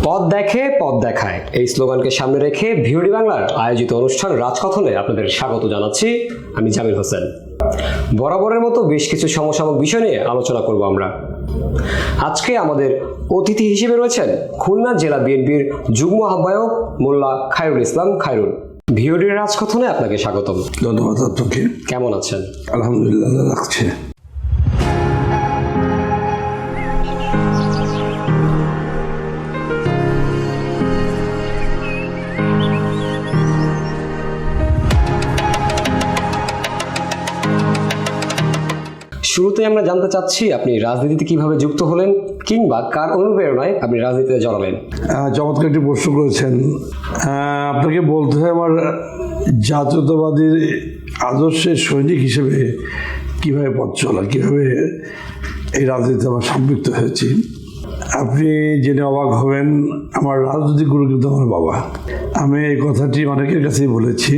পথ দেখে পথ দেখায়, এই স্লোগানকে সামনে রেখে ভিওডি বাংলার আয়োজিত অনুষ্ঠান রাজকথনে আপনাদের স্বাগত জানাচ্ছি। আমি জামিল হোসেন। বরাবরের মতো বেশ কিছু সমসাময়িক বিষয় নিয়ে আলোচনা করব আমরা। আজকে আমাদের অতিথি হিসেবে রয়েছেন খুলনা জেলা বিএনপির যুগ্ম আহ্বায়ক মোল্লা খায়রুল ইসলাম খায়রুল। ভিওডির রাজকথনে আপনাকে স্বাগতম। ধন্যবাদ আপনাকে। কেমন আছেন? আলহামদুলিল্লাহ, রাখছে। শুরুতে আমরা জানতে চাচ্ছি আপনি রাজনীতিতে কিভাবে যুক্ত হলেন, কিংবা কার অনুপ্রেরণায় আপনি রাজনীতিতে জড়ালেন? চমৎকার একটি প্রশ্ন করেছেন। আপনাকে বলতে হয় আমার জাতীয়তাবাদী আদর্শের সৈনিক হিসেবে কিভাবে পথ চলা, কিভাবে এই রাজনীতিতে আমার সম্পৃক্ত হয়েছি। আপনি জেনে অবাক হবেন, আমার রাজনৈতিক গুরু কিন্তু আমার বাবা। আমি এই কথাটি অনেকের কাছেই বলেছি,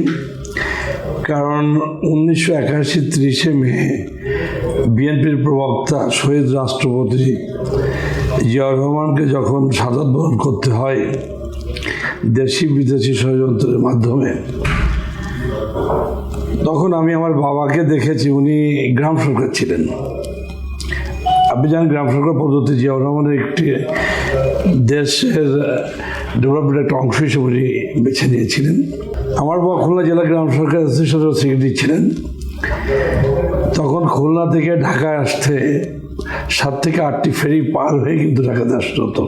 কারণ 1981 30শে মে বিএনপির প্রবক্তা শহীদ রাষ্ট্রপতি জিয়াউর রহমানকে যখন শাহাদাত বরণ করতে হয় দেশি বিদেশি ষড়যন্ত্রের মাধ্যমে, তখন আমি আমার বাবাকে দেখেছি। উনি গ্রাম সরকার ছিলেন। আপনি জানেন, গ্রাম সরকার পদ্ধতি জিয়াউর রহমানের একটি দেশের ডেভেলপমেন্টের একটা অংশ হিসেবে উনি বেছে নিয়েছিলেন। আমার বাবা খুলনা জেলা গ্রাম সরকার অ্যাসোসিয়েশনের সেক্রেটারি ছিলেন। তখন খুলনা থেকে ঢাকায় আসতে 7 থেকে 8টি ফেরি পার হয়ে কিন্তু ঢাকাতে আসতে হতো।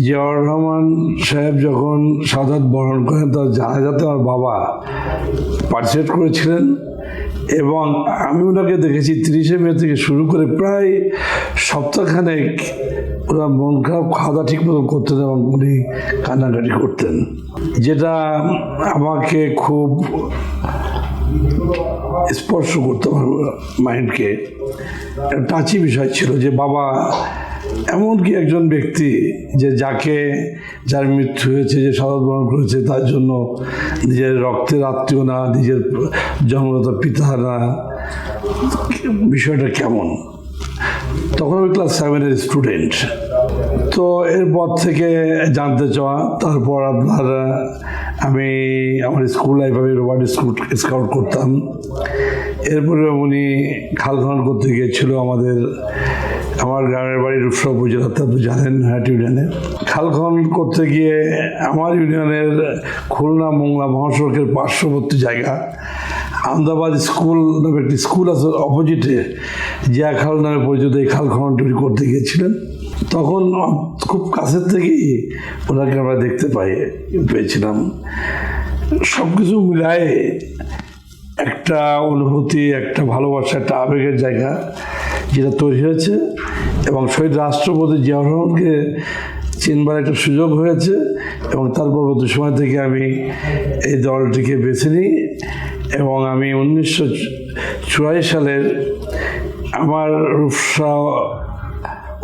জিয়াউর রহমান সাহেব যখন শাহাদাত বরণ করেন, তার জানাজাতে আমার বাবা পার্টিসিপেট করেছিলেন, এবং আমি ওনাকে দেখেছি 30শে মে থেকে শুরু করে প্রায় সপ্তাহখানেক ওরা মন খারাপ, খাওয়া দাওয়া ঠিক মতো করতেন এবং উনি কান্নাকাটি করতেন, যেটা আমাকে খুব স্পর্শ করতো আমার মাইন্ডকে। টাচি বিষয় ছিল যে বাবা এমন কি একজন ব্যক্তি যে যার মৃত্যু হয়েছে, যে শাহাদাত বরণ করেছে, তার জন্য নিজের রক্তের আত্মীয় না, নিজের জন্মদাতা পিতা না, বিষয়টা কেমন। তখন আমি ক্লাস 7-এর স্টুডেন্ট। তো এরপর থেকে জানতে চাওয়া, তারপর আমি আমার স্কুল লাইফ, আমি রোবার্ট স্কাউট করতাম। এরপরে উনি খাল খনন করতে গিয়েছিল আমার গ্রামের বাড়ি রূপসা উপজেলাতে, আপনি জানেন, হাট ইউনিয়নে। খাল খনন করতে গিয়ে আমার ইউনিয়নের খুলনা মোংলা মহাসড়কের পার্শ্ববর্তী জায়গা আহমেদাবাদ স্কুল নামে একটি স্কুল আছে অপোজিটে, জিয়া খাল নামে পরিচিত, এই খাল খনন করতে গিয়েছিলেন। তখন খুব কাছের থেকেই ওনাকে আমরা দেখতে পেয়েছিলাম। সব কিছু মিলায়ে একটা অনুভূতি, একটা ভালোবাসা, একটা আবেগের জায়গা যেটা তৈরি হয়েছে, এবং শহীদ রাষ্ট্রপতি জিয়াউর রহমানকে চিনবার একটা সুযোগ হয়েছে, এবং তার পরবর্তী সময় থেকে আমি এই দলটিকে বেছে নিই। এবং আমি 1984 সালের আমার রূপসা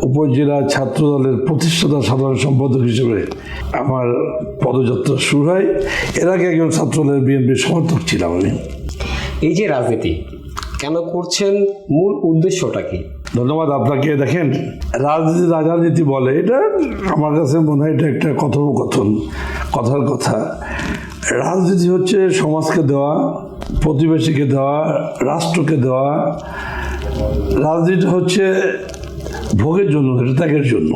উপজেলা ছাত্র দলের প্রতিষ্ঠাতা সাধারণ সম্পাদক হিসেবে আমার পদযাত্রা শুরু হয়। এর আগে একজন ছাত্র দলের বিএনপির সমর্থক ছিলাম আমি। এই যে রাজনীতি কেন করছেন, মূল উদ্দেশ্যটা কি? ধন্যবাদ আপনাকে। দেখেন, রাজনীতি বলে, এটা আমার কাছে মনে হয় এটা একটা কথোপকথন, কথার কথা। রাজনীতি হচ্ছে সমাজকে দেওয়া, প্রতিবেশীকে দেওয়া, রাষ্ট্রকে দেওয়া। রাজনীতি হচ্ছে ভোগের জন্য, এটা ত্যাগের জন্য।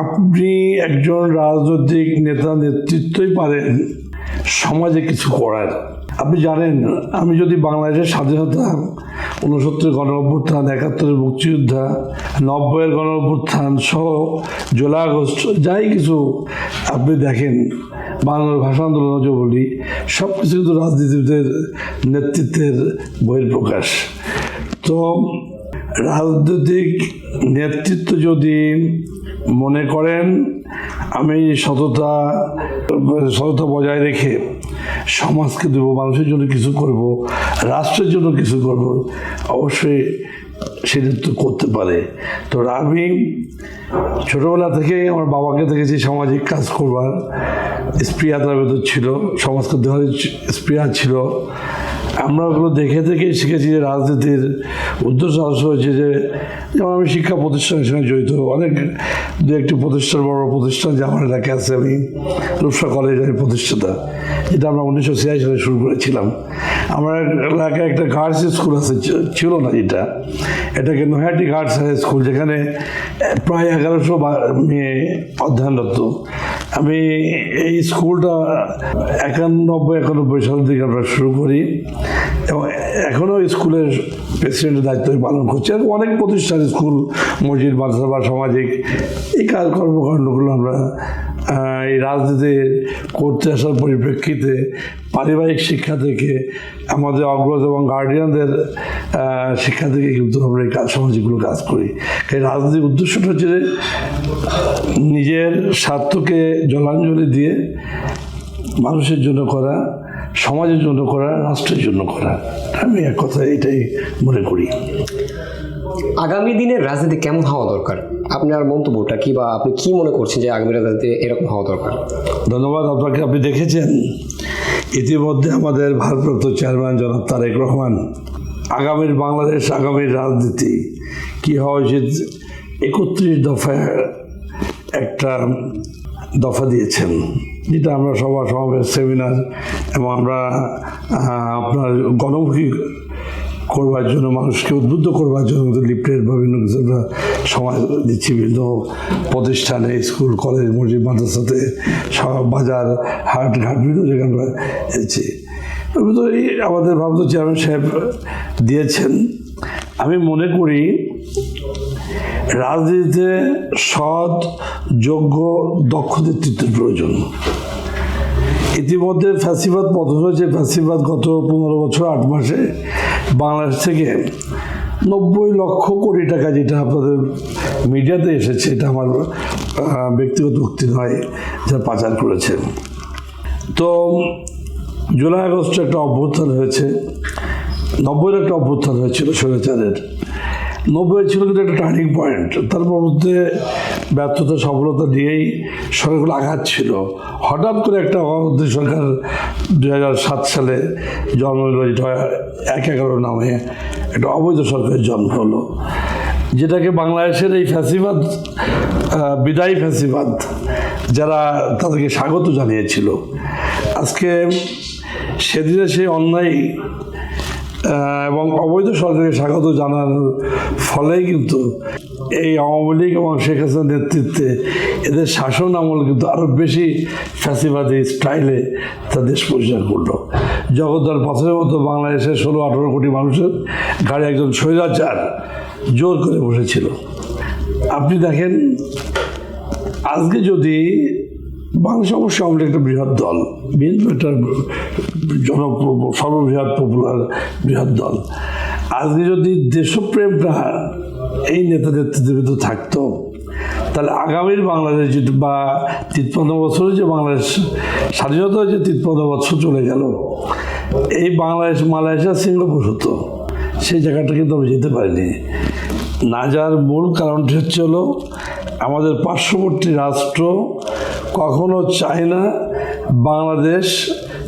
আপনি একজন রাজনৈতিক নেতা, নেতৃত্বই পারেন সমাজে কিছু করার। আপনি জানেন, আমি যদি বাংলাদেশের স্বাধীনতা, 69 গণ অভ্যুত্থান, 71 মুক্তিযোদ্ধা, 90 গণ অভ্যুত্থান সহ জুলাই আগস্ট, যাই কিছু আপনি দেখেন, বাংলার ভাষা আন্দোলন যে বলি, সব কিছু কিন্তু রাজনীতিবিদের নেতৃত্বের বহিঃপ্রকাশ। তো রাজনৈতিক নেতৃত্ব যদি মনে করেন আমি সততা বজায় রেখে সমাজকে দেবো, মানুষের জন্য কিছু করব, রাষ্ট্রের জন্য কিছু করব, অবশ্যই সে নেতৃত্ব করতে পারে। তো আমি ছোটোবেলা থেকেই আমার বাবাকে দেখেছি সামাজিক কাজ করবার স্পৃহা তার ভেতর ছিল, সমাজকে দেওয়ার স্পৃহা ছিল। আমরা ওগুলো দেখে দেখেই শিখেছি যে রাজনীতির উদ্দেশ্য হচ্ছে যে, যেমন আমি শিক্ষা প্রতিষ্ঠানের সঙ্গে জড়িত, অনেক দু একটি প্রতিষ্ঠান, বড় প্রতিষ্ঠান যে আমার এলাকায় আছে, আমি রূপসা কলেজের প্রতিষ্ঠাতা, যেটা আমরা 1986 সালে শুরু করেছিলাম। আমার এলাকায় একটা গার্লস স্কুল আছে, ছিল না যেটা, এটাকে নৈহাটি গার্লস হাই স্কুল, যেখানে প্রায় 1100 মেয়ে অধ্যয়নরত। আমি এই স্কুলটা 91 সালের দিকে আমরা শুরু করি এবং এখনও স্কুলের প্রেসিডেন্টের দায়িত্ব পালন করছি। আর অনেক প্রতিষ্ঠান, স্কুল, মসজিদ, মাদ্রাসা বা সামাজিক এই কর্মকাণ্ডগুলো আমরা এই রাজনীতি করতে আসার পরিপ্রেক্ষিতে পারিবারিক শিক্ষা থেকে, আমাদের অগ্রজ এবং গার্ডিয়ানদের শিক্ষা থেকে কিন্তু আমরা এই সামাজিকগুলো কাজ করি। এই রাজনীতির উদ্দেশ্যটা হচ্ছে যে নিজের স্বার্থকে জলাঞ্জলি দিয়ে মানুষের জন্য করা, সমাজের জন্য করা, রাষ্ট্রের জন্য করা। আমি এক কথা এটাই মনে করি। আগামী দিনের রাজনীতি কেমন হওয়া দরকার, আপনার মন্তব্যটা কি, বা আপনি কি মনে করছেন যে আগামী রাজনীতি এরকম হওয়া দরকার? ধন্যবাদ আপনাকে। আপনি দেখেছেন ইতিমধ্যে আমাদের ভারপ্রাপ্ত চেয়ারম্যান জনাব তারেক রহমান আগামীর বাংলাদেশ, আগামীর রাজনীতি কী হওয়া উচিত 31 দফায় একটা দফা দিয়েছেন, যেটা আমরা সভা সমাবেশ, সেমিনার এবং আমরা আপনার গণমুখী করবার জন্য, মানুষকে উদ্বুদ্ধ করবার জন্য লিফলেট বা বিভিন্ন কিছু আমরা সময় দিচ্ছি বিভিন্ন প্রতিষ্ঠানে, স্কুল, কলেজ, মসজিদ, মাদ্রাসাতে, সব বাজার, হাট ঘাট বিভিন্ন জায়গায় আমরা এসেছি। এই আমাদের ভারপ্রাপ্ত চেয়ারম্যান সাহেব দিয়েছেন। আমি মনে করি রাজনীতিতে সৎ, যোগ্য, দক্ষ নেতৃত্বের প্রয়োজন। ইতিমধ্যে ফ্যাসিবাদ পতন হয়েছে। ফ্যাসিবাদ গত 15 বছর 8 মাসে বাংলাদেশ থেকে 90 লক্ষ কোটি টাকা, যেটা আপনাদের মিডিয়াতে এসেছে, এটা আমার ব্যক্তিগত উক্তি নয়, যা পাচার করেছে। তো জুলাই আগস্টে একটা অভ্যুত্থান হয়েছে, 90-এর একটা অভ্যুত্থান হয়েছিল স্বৈরাচারের। 90 ছিল কিন্তু একটা টার্নিং পয়েন্ট। তার মধ্যে ব্যর্থতা, সফলতা দিয়েই সরকারগুলো আঘাত ছিল। হঠাৎ করে একটা সরকার 2007 সালে জন্ম হলো, যেটা 1/11 নামে একটা অবৈধ সরকারের জন্ম হলো, যেটাকে বাংলাদেশের এই ফ্যাসিবাদ, বিদায়ী ফ্যাসিবাদ যারা, তাদেরকে স্বাগত জানিয়েছিল। আজকে সেদিনে সেই অন্যায় এবং অবৈধ সরকারকে স্বাগত জানানোর ফলেই কিন্তু এই আওয়ামী লীগ এবং শেখ হাসিনার নেতৃত্বে এদের শাসন আমল কিন্তু আরও বেশি ফ্যাসিবাদী স্টাইলে তা দেশ পরিচালনা করলো। জগদ্দল পথের মতো বাংলাদেশের 16-18 কোটি মানুষের ঘাড়ে একজন স্বৈরাচার জোর করে বসেছিল। আপনি দেখেন, আজকে যদি বাংলাদেশ অবশ্যই আমাদের একটা বৃহৎ দল, বিএনপি একটা সর্ববৃহৎ পপুলার বৃহৎ দল। আজকে যদি দেশপ্রেমটা এই নেতা নেতৃত্বের ভিতরে থাকতো, তাহলে আগামীর বাংলাদেশ বা 53 বছরে যে বাংলাদেশ স্বাধীনতা হয়েছে, 53 বছর চলে গেল, এই বাংলাদেশ মালয়েশিয়া, সিঙ্গাপুর হতো। সেই জায়গাটা কিন্তু আমরা যেতে পারিনি। না যাওয়ার মূল কারণটি হচ্ছে হলো আমাদের পার্শ্ববর্তী রাষ্ট্র কখনো চায় না বাংলাদেশ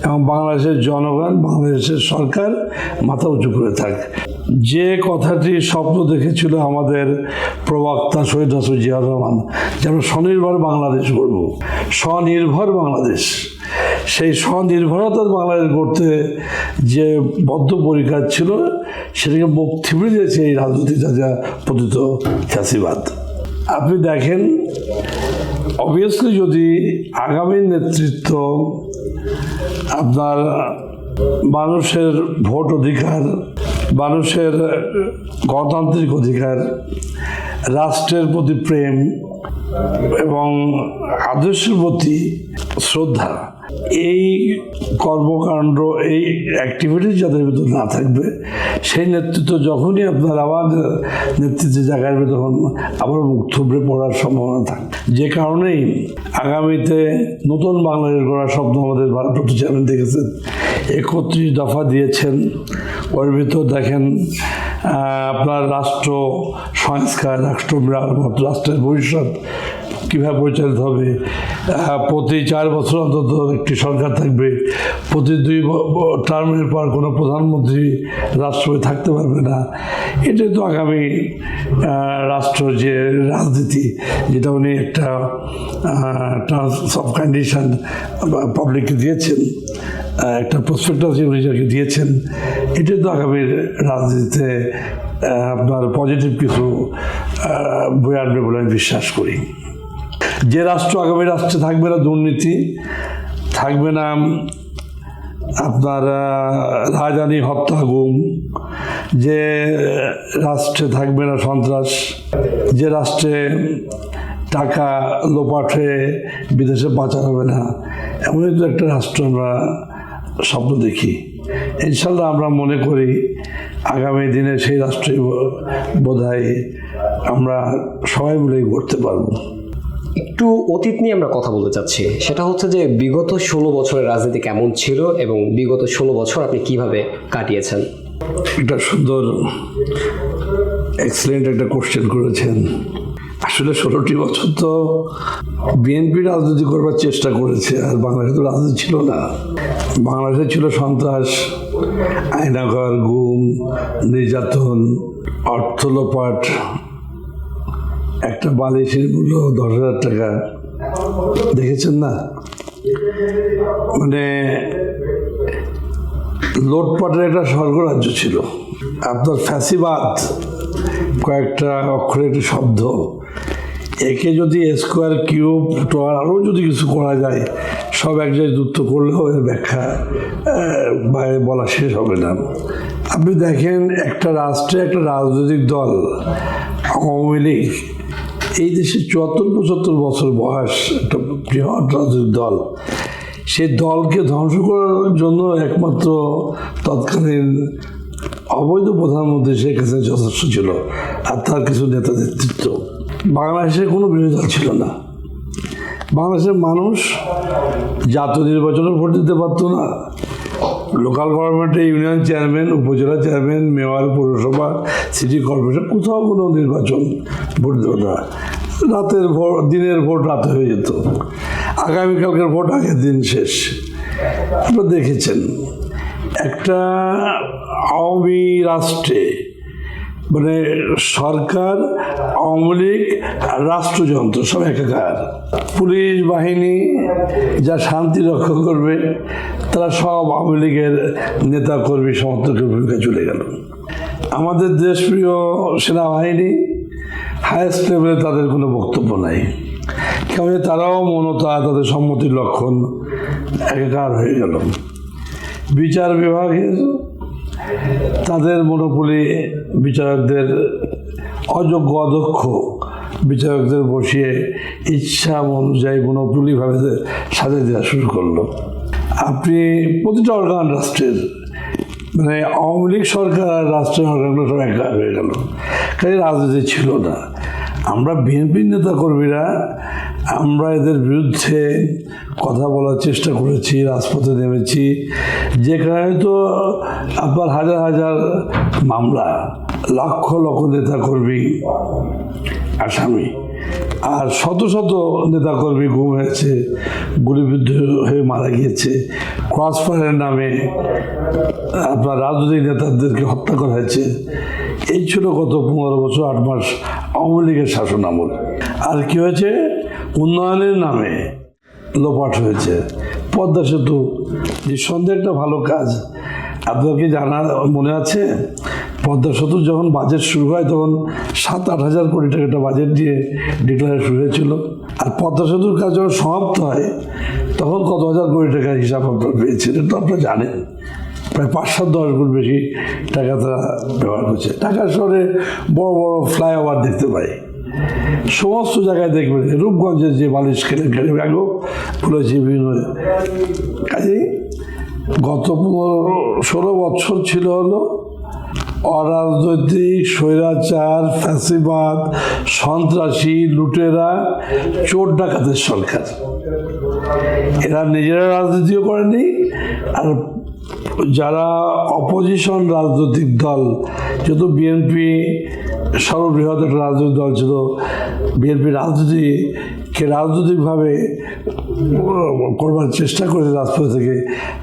এবং বাংলাদেশের জনগণ, বাংলাদেশের সরকার মাথা উঁচু করে থাক। যে কথাটি স্বপ্ন দেখেছিল আমাদের প্রবক্তা শহীদ রাষ্ট্র জিয়াউর রহমান, যে আমরা স্বনির্ভর বাংলাদেশ গড়ব, স্বনির্ভর বাংলাদেশ, সেই স্বনির্ভরতার বাংলাদেশ গড়তে যে বদ্ধপরিকর ছিল, সেটাকে মুখ থিবড়ে দিয়েছে এই রাজনীতিটা, যা পতিত ফ্যাসিবাদ। আপনি দেখেন, অবভিয়াসলি যদি আগামী নেতৃত্ব আপনার মানুষের ভোট অধিকার, মানুষের গণতান্ত্রিক অধিকার, রাষ্ট্রের প্রতি প্রেম এবং আদর্শের প্রতি শ্রদ্ধা, এই কর্মকাণ্ড, এই অ্যাক্টিভিটিস যাদের ভিতর না থাকবে, সেই নেতৃত্ব যখনই আপনার আবার নেতৃত্বে জায়গায় তখন আবার মুখ থুবড়ে পড়ার সম্ভাবনা থাকে। যে কারণেই আগামীতে নতুন বাংলাদেশ গড়ার স্বপ্ন আমাদের ভারপ্রাপ্ত চেয়ারম্যান দেখেছেন, 31 দফা দিয়েছেন। ওর ভিতর দেখেন আপনার রাষ্ট্র সংস্কার, রাষ্ট্র মেরামত, রাষ্ট্রের ভবিষ্যৎ কীভাবে পরিচালিত হবে, প্রতি 4 বছর অন্তত একটি সরকার থাকবে, প্রতি 2 টার্মের পর কোনো প্রধানমন্ত্রী রাষ্ট্রপতি থাকতে পারবে না। এটাই তো আগামী রাষ্ট্র যে রাজনীতি, যেটা উনি একটা টার্মস অফ কন্ডিশন পাবলিককে দিয়েছেন, একটা প্রসপেক্টাস নিজেকে দিয়েছেন। এটাই তো আগামী রাজনীতিতে আপনার পজিটিভ কিছু বয়ে আনবে বলে আমি বিশ্বাস করি। যে রাষ্ট্র, আগামী রাষ্ট্রে থাকবে না দুর্নীতি, থাকবে না আপনার রাজধানী হত্যা গুম, যে রাষ্ট্রে থাকবে না সন্ত্রাস, যে রাষ্ট্রে টাকা লোপাট হয়ে বিদেশে পাচার হবে না, এমনই তো একটা রাষ্ট্র আমরা স্বপ্ন দেখি। ইনশাল্লাহ আমরা মনে করি আগামী দিনে সেই রাষ্ট্রে বোধহয় আমরা সবাই মিলেই করতে পারবো। একটু অতীত নিয়ে আমরা কথা বলতে চাচ্ছি, সেটা হচ্ছে যে বিগত 16 বছরের রাজনীতি কেমন ছিল এবং বিগত 16 বছর আপনি কিভাবে কাটিয়েছেন? এটা সুন্দর, এক্সেলেন্ট একটা কোশ্চেন করেছেন। আসলে 16টি বছর তো বিএনপি রাজনীতি করবার চেষ্টা করেছে, আর বাংলাদেশে তো রাজনীতি ছিল না। বাংলাদেশে ছিল সন্ত্রাস, আয়নাঘর, গুম, নির্যাতন, অর্থ লোপাট, একটা বালিশের মূল্য 10,000 টাকা, দেখেছেন না? মানে লোটপাটের একটা স্বর্গরাজ্য ছিল। আপনার ফ্যাসিবাদ কয়েকটা অক্ষরের একটি শব্দ, একে যদি স্কোয়ার, কিউব, টোয়ার আরও যদি কিছু করা যায়, সব এক জায়গায় যুক্ত করলেও এর ব্যাখ্যা বলা শেষ হবে না। আপনি দেখেন, একটা রাষ্ট্রে একটা রাজনৈতিক দল আওয়ামী লীগ, এই দেশে 74-75 বছর বয়স, একটা বৃহৎ রাজনৈতিক দল, সেই দলকে ধ্বংস করার জন্য একমাত্র তৎকালীন অবৈধ প্রধানমন্ত্রী শেখ হাসিনা যথেষ্ট ছিল, আর তার কিছু নেতা নেতৃত্ব। বাংলাদেশে কোনো বিরোধী দল ছিল না। বাংলাদেশের মানুষ জাতীয় নির্বাচনে ভোট দিতে পারতো না। লোকাল গভর্নমেন্টে ইউনিয়ন চেয়ারম্যান, উপজেলা চেয়ারম্যান, মেয়র, পৌরসভা, সিটি কর্পোরেশন, কোথাও কোনো নির্বাচন ভোট দিত না। রাতের ভোট, দিনের ভোট রাতে হয়ে যেত, আগামীকালকের ভোট আগের দিন শেষ। আপনারা দেখেছেন একটা আওয়ামী রাষ্ট্রে, মানে সরকার, আওয়ামী লীগ আর রাষ্ট্রযন্ত্র সব একাকার। পুলিশ বাহিনী যা শান্তি রক্ষা করবে, তারা সব আওয়ামী লীগের নেতা কর্মী সমর্থকের ভূমিকায় চলে গেল। আমাদের দেশপ্রিয় সেনাবাহিনী, হায়েস্ট লেভেলে তাদের কোনো বক্তব্য নাই, কারণ তারাও মৌনতা, তাদের সম্মতির লক্ষণ, একাকার হয়ে গেল। বিচার বিভাগের তাদের মনোপলি, বিচারকদের অযোগ্য অদক্ষ বিচারকদের বসিয়ে ইচ্ছা অনুযায়ী মনোপলিভাবে সাজিয়ে দেওয়া শুরু করলো। আপনি প্রতিটা অর্গান রাষ্ট্রের, মানে আওয়ামী লীগ সরকার আর রাষ্ট্রের অর্গানগুলো সব একা হয়ে গেল, কাজে রাজনীতি ছিল না। আমরা বিএনপির নেতা কর্মীরা আমরা এদের বিরুদ্ধে কথা বলার চেষ্টা করেছি, রাজপথে নেমেছি, যেখানে তো আপনার হাজার হাজার মামলা, লক্ষ লক্ষ নেতা কর্মী আসামি, আর শত শত নেতাকর্মী গুম হয়েছে, গুলিবিদ্ধ হয়ে মারা গিয়েছে, ক্রসফায়ারের নামে আপনার রাজনৈতিক নেতাদেরকে হত্যা করা হয়েছে। এই ছিল গত 15 বছর 8 মাস আওয়ামী লীগের শাসন আমল। আর কি হয়েছে? উন্নয়নের নামে লোপাট হয়েছে। পদ্মা সেতু নিঃসন্দেহে একটা ভালো কাজ। আপনাকে জানা মনে আছে, পদ্মা সেতুর যখন বাজেট শুরু হয় তখন 7-8 হাজার কোটি টাকা একটা বাজেট দিয়ে ডিক্লেয়ার শুরু হয়েছিল। আর পদ্মা সেতুর কাজ যখন সমাপ্ত হয় তখন কত হাজার কোটি টাকার হিসাব আপনারা পেয়েছেন, এটা তো আপনারা জানেন। প্রায় 5-10 গুণ বেশি টাকা তারা ব্যবহার করছে। ঢাকা শহরে বড় বড় ফ্লাইওভার দেখতে পাই, সমস্ত জায়গায় দেখবেন। রূপগঞ্জের যে বালিশ কেলেঙ্কারি আগেও বলেছি বিভিন্ন কাজেই গত 15-16 বছর ছিল হলো অরাজনৈতিক, স্বৈরাচার, ফ্যাসিবাদ, সন্ত্রাসী, লুটেরা, চোর ডাকাতের সরকার। এরা নিজেরা রাজনীতিও করেনি, আর যারা অপোজিশন রাজনৈতিক দল, যেহেতু বিএনপি সর্ববৃহৎ একটা রাজনৈতিক দল ছিল, বিএনপি রাজনীতিকে কে রাজনৈতিকভাবে করবার চেষ্টা করেছে রাজপথ থেকে,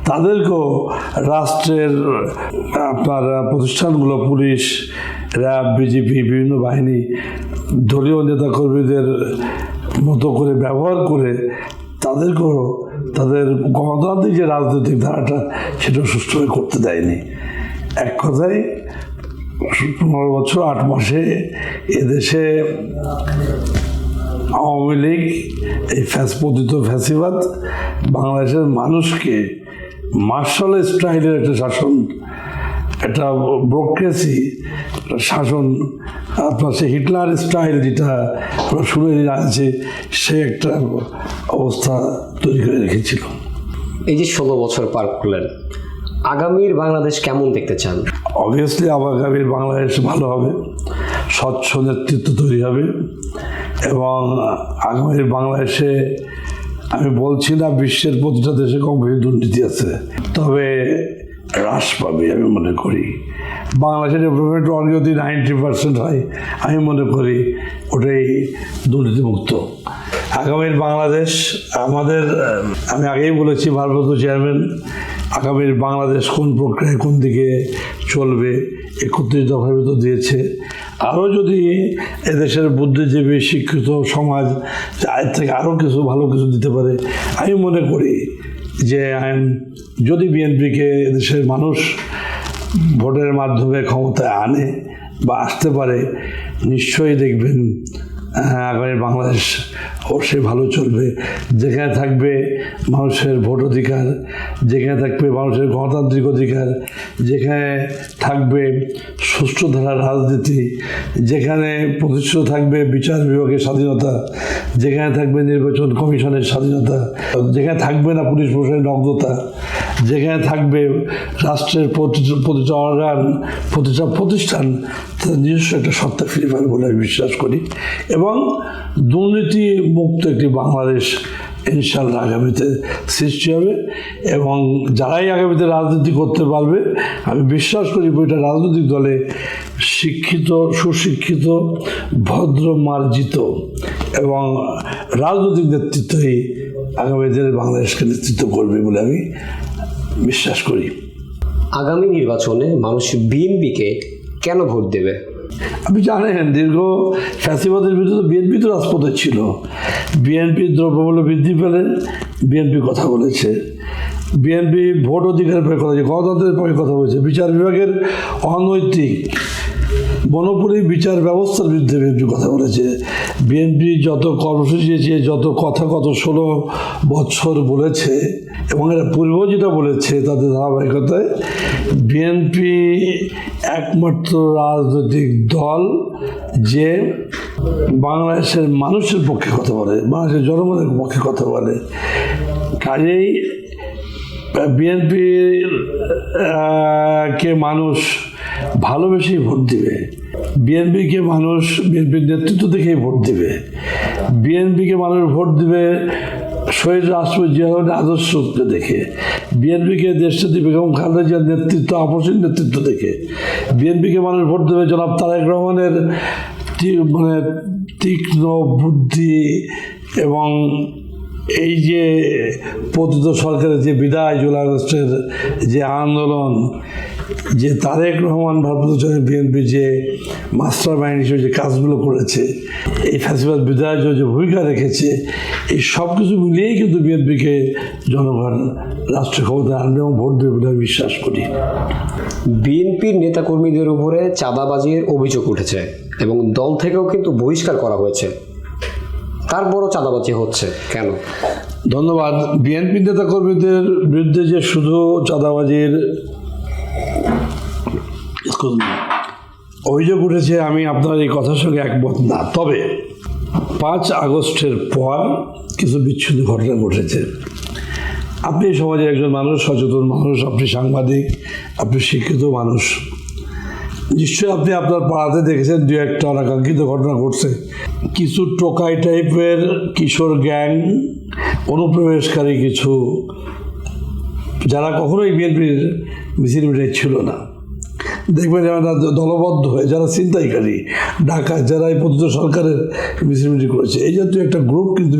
তাদেরকেও রাষ্ট্রের আপনার প্রতিষ্ঠানগুলো, পুলিশ, র্যাব, বিজেপি, বিভিন্ন বাহিনী দলীয় নেতাকর্মীদের মতো করে ব্যবহার করে তাদেরকেও তাদের গণতান্ত্রিক যে রাজনৈতিক ধারাটা সেটা সুষ্ঠুভাবে করতে দেয়নি। এক কথায় 15 বছর 8 মাসে এদেশে আওয়ামী লীগ, এই পতিত ফ্যাসিবাদ বাংলাদেশের মানুষকে মার্শাল স্টাইলের একটা শাসন, একটা ব্যুরোক্রেসি শাসন, আপনার সে হিটলার স্টাইল যেটা আমরা শুনে আছে, সে একটা অবস্থা তৈরি করে রেখেছিল। এই যে 16 বছর পার করলেন, আগামীর বাংলাদেশ কেমন দেখতে চান? অবভিয়াসলি আগামীর বাংলাদেশ ভালো হবে, স্বচ্ছ নেতৃত্ব তৈরি হবে, এবং আগামীর বাংলাদেশে আমি বলছি না বিশ্বের প্রতিটা দেশে কম বেশি দুর্নীতি আছে, তবে হ্রাস পাবে আমি মনে করি। বাংলাদেশের ডেভেলপমেন্ট যদি 90% হয়, আমি মনে করি ওটাই দুর্নীতিমুক্ত। আগামীর বাংলাদেশ আমাদের, আমি আগেই বলেছি ভারপ্রাপ্ত চেয়ারম্যান, আগামীর বাংলাদেশ কোন প্রক্রিয়ায় কোন দিকে চলবে 31 দফার ভিতর দিয়েছে। আরও যদি এদেশের বুদ্ধিজীবী শিক্ষিত সমাজ এর থেকে আরও কিছু ভালো কিছু দিতে পারে, আমি মনে করি যে যদি বিএনপিকে দেশের মানুষ ভোটের মাধ্যমে ক্ষমতায় আনে বা আসতে পারে, নিশ্চয়ই দেখবেন আগামী বাংলাদেশ অবশ্যই ভালো চলবে। যেখানে থাকবে মানুষের ভোট অধিকার, যেখানে থাকবে মানুষের গণতান্ত্রিক অধিকার, যেখানে থাকবে সুষ্ঠু ধারার রাজনীতি, যেখানে প্রতিষ্ঠিত থাকবে বিচার বিভাগের স্বাধীনতা, যেখানে থাকবে নির্বাচন কমিশনের স্বাধীনতা, যেখানে থাকবে না পুলিশ প্রশাসনের নগ্নতা, যেখানে থাকবে রাষ্ট্রের প্রতিটা অর্গান, প্রতিটা প্রতিষ্ঠান তাদের নিজস্ব একটা সত্তা ফিরে পাবে বলে আমি বিশ্বাস করি, এবং দুর্নীতি মুক্ত একটি বাংলাদেশ ইনশাআল্লাহ আগামীতে সৃষ্টি হবে। এবং যারাই আগামীতে রাজনীতি করতে পারবে, আমি বিশ্বাস করি বইটা রাজনৈতিক দলে শিক্ষিত, সুশিক্ষিত, ভদ্র, মার্জিত এবং রাজনৈতিক নেতৃত্বই আগামী দিনে বাংলাদেশকে নেতৃত্ব করবে বলে আমি বিশ্বাস করি। আগামী নির্বাচনে মানুষ বিএনপিকে কেন ভোট দেবে? আপনি জানেন দীর্ঘ ফ্যাসিবাদের বিরুদ্ধে বিএনপি তো রাজপথে ছিল। বিএনপির দ্রব্যমূল্য বৃদ্ধি পেলে বিএনপি কথা বলেছে, বিএনপি ভোট অধিকারের পক্ষে কথা বলেছে, গণতন্ত্রের পক্ষে কথা বলেছে, বিচার বিভাগের অনৈতিক মনোপলি বিচার ব্যবস্থার বিরুদ্ধে বিএনপি কথা বলেছে। বিএনপি যত কর্মসূচি দিয়েছে, যত কথা গত 16 বছর বলেছে, এবং এরা পূর্ব যেটা বলেছে তাদের ধারাবাহিকতায় বিএনপি একমাত্র রাজনৈতিক দল যে বাংলাদেশের মানুষের পক্ষে কথা বলে, বাংলাদেশের জনগণের পক্ষে কথা বলে। কাজেই বিএনপির কে মানুষ ভালোবেসেই ভোট দিবে, বিএনপিকে মানুষ বিএনপির নেতৃত্ব দেখেই ভোট দিবে, বিএনপিকে মানুষ ভোট দিবে শহীদ রাষ্ট্রপতি জিয়া রহমানের আদর্শকে দেখে, বিএনপিকে দেশনেত্রী বেগম খালেদা জিয়ার নেতৃত্ব, আপসীন নেতৃত্ব দেখে, বিএনপিকে মানুষ ভোট দেবে জনাব তারেক রহমানের তীক্ষ্ণ বুদ্ধি এবং এই যে পতিত সরকারের যে বিদায়, জুলাই আগস্টের যে আন্দোলন, যে তারেক রহমান ভারপ্রাপ্ত বিএনপি যে মাস্টার মাইন্ড হিসেবে যে কাজগুলো করেছে, এই ফ্যাসিবাদ বিদায়ের যে ভূমিকা রেখেছে, এই সব কিছু মিলিয়েই কিন্তু বিএনপিকে জনগণ রাষ্ট্রীয় ক্ষমতায় আনবে এবং ভোট দেবে বলে আমি বিশ্বাস করি। বিএনপির নেতাকর্মীদের উপরে চাঁদাবাজির অভিযোগ উঠেছে এবং দল থেকেও কিন্তু বহিষ্কার করা হয়েছে, তারপরও চাঁদাবাজি হচ্ছে কেন? ধন্যবাদ। বিএনপি নেতাকর্মীদের বিরুদ্ধে যে শুধু চাঁদাবাজির অভিযোগ উঠেছে, আমি আপনার এই কথার সঙ্গে একমত না। তবে 5 আগস্টের পর কিছু বিচ্ছিন্ন ঘটনা ঘটেছে। আপনি সমাজের একজন মানুষ, সচেতন মানুষ, আপনি সাংবাদিক, আপনি শিক্ষিত মানুষ, নিশ্চয়ই আপনি আপনার পাড়াতে দেখেছেন 2-1টা অনাকাঙ্ক্ষিত ঘটনা ঘটছে। কিছু টোকাই টাইপের কিশোর গ্যাং, অনুপ্রবেশকারী কিছু, যারা কখনোই বিএনপির মিছিল মিটাই ছিল না, দেখবেন যারা দলবদ্ধ হয়ে যারা ছিনতাইকারী ডাকাত যারা এই পতিত সরকারের মিছিল করেছে এই জাতীয় একটা গ্রুপ কিন্তু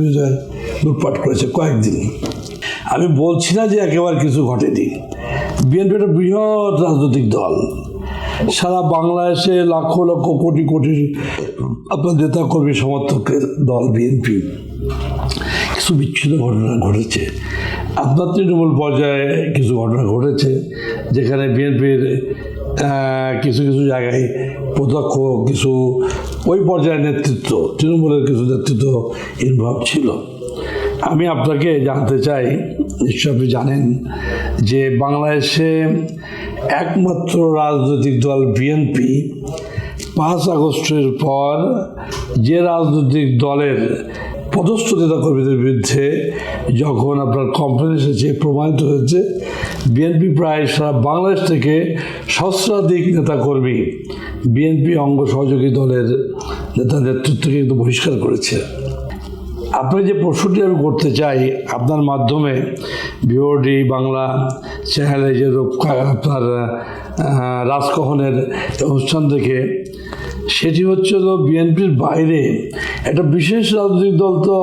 লুটপাট করেছে কয়েকদিন। আমি বলছি না যে একেবারে কিছু ঘটেনি। বিএনপি একটা বৃহৎ রাজনৈতিক দল, সারা বাংলাদেশে লাখো লক্ষ কোটি কোটি আপনার নেতা কর্মী সমর্থকের দল বিএনপি। কিছু বিচ্ছিন্ন ঘটনা ঘটেছে, আপনার তৃণমূল পর্যায়ে কিছু ঘটনা ঘটেছে যেখানে বিএনপির কিছু কিছু জায়গায় প্রত্যক্ষ কিছু ওই পর্যায়ের নেতৃত্ব, তৃণমূলের কিছু নেতৃত্ব ইনভলভ ছিল। আমি আপনাকে জানতে চাই, নিশ্চয় আপনি জানেন যে বাংলাদেশে একমাত্র রাজনৈতিক দল বিএনপি 5 আগস্টের পর যে রাজনৈতিক দলের পদস্থ নেতাকর্মীদের বিরুদ্ধে যখন আপনার কমপ্লেন এসেছে, প্রমাণিত হয়েছে, বিএনপি প্রায় সারা বাংলাদেশ থেকে সহস্রাধিক নেতাকর্মী বিএনপি অঙ্গ সহযোগী দলের নেতা নেতৃত্বকে কিন্তু বহিষ্কার করেছে। আপনার যে প্রশ্নটি আমি করতে চাই আপনার মাধ্যমে ভিওডি বাংলা চ্যানেলে যে আপনার রাজকহনের অনুষ্ঠান থেকে, সেটি হচ্ছে তো বিএনপির বাইরে একটা বিশেষ রাজনৈতিক দল তো